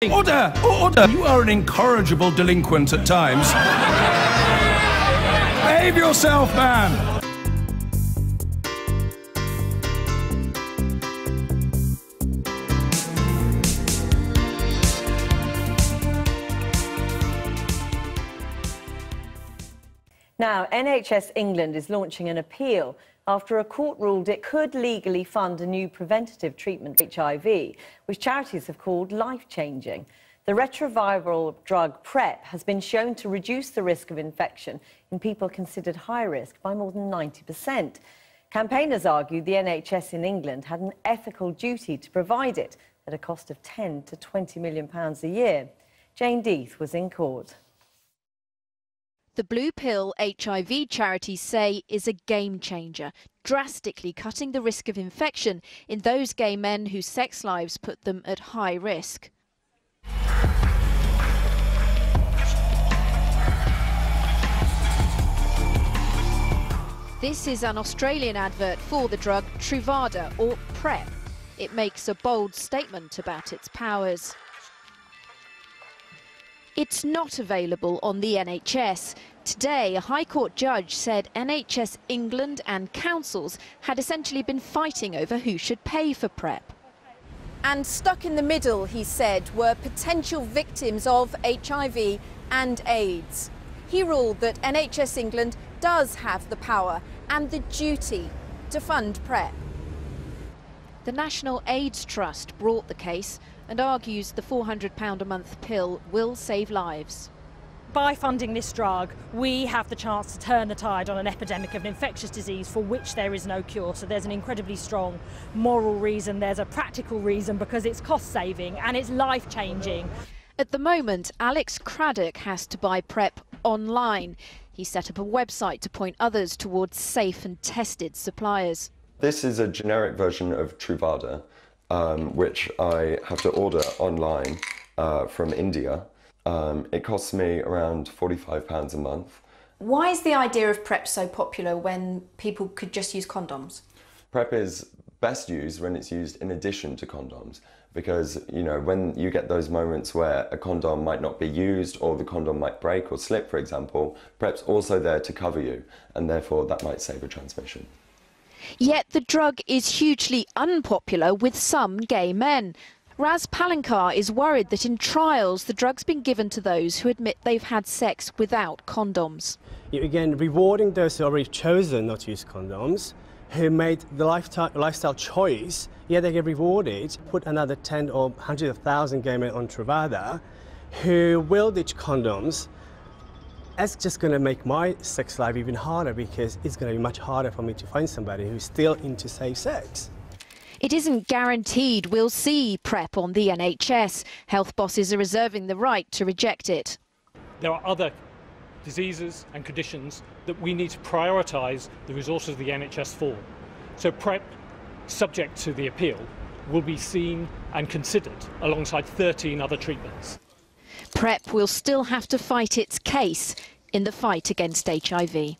Order! Order! You are an incorrigible delinquent at times. Behave yourself, man! Now, NHS England is launching an appeal after a court ruled it could legally fund a new preventative treatment for HIV, which charities have called life-changing. The retroviral drug PrEP has been shown to reduce the risk of infection in people considered high risk by more than 90%. Campaigners argued the NHS in England had an ethical duty to provide it at a cost of £10 to £20 million a year. Jane Death was in court. The Blue Pill HIV charities say is a game changer, drastically cutting the risk of infection in those gay men whose sex lives put them at high risk. This is an Australian advert for the drug Truvada, or PrEP. It makes a bold statement about its powers. It's not available on the NHS. Today, a High Court judge said NHS England and councils had essentially been fighting over who should pay for PrEP. And stuck in the middle, he said, were potential victims of HIV and AIDS. He ruled that NHS England does have the power and the duty to fund PrEP. The National AIDS Trust brought the case and argues the £400 a month pill will save lives. By funding this drug, we have the chance to turn the tide on an epidemic of an infectious disease for which there is no cure. So there's an incredibly strong moral reason, there's a practical reason, because it's cost-saving and it's life-changing. At the moment, Alex Craddock has to buy PrEP online. He set up a website to point others towards safe and tested suppliers. This is a generic version of Truvada, which I have to order online from India. It costs me around £45 a month. Why is the idea of PrEP so popular when people could just use condoms? PrEP is best used when it's used in addition to condoms, because, you know, when you get those moments where a condom might not be used or the condom might break or slip, for example, PrEP's also there to cover you, and therefore that might save a transmission. Yet the drug is hugely unpopular with some gay men. Raz Palankar is worried that in trials the drug's been given to those who admit they've had sex without condoms. You're again rewarding those who already chosen not to use condoms, who made the lifestyle choice, yet they get rewarded. Put another 10 or 100,000 gay men on Truvada who will ditch condoms. That's just going to make my sex life even harder, because it's going to be much harder for me to find somebody who's still into safe sex. It isn't guaranteed we'll see PrEP on the NHS. Health bosses are reserving the right to reject it. There are other diseases and conditions that we need to prioritise the resources of the NHS for. So PrEP, subject to the appeal, will be seen and considered alongside 13 other treatments. PrEP will still have to fight its case in the fight against HIV.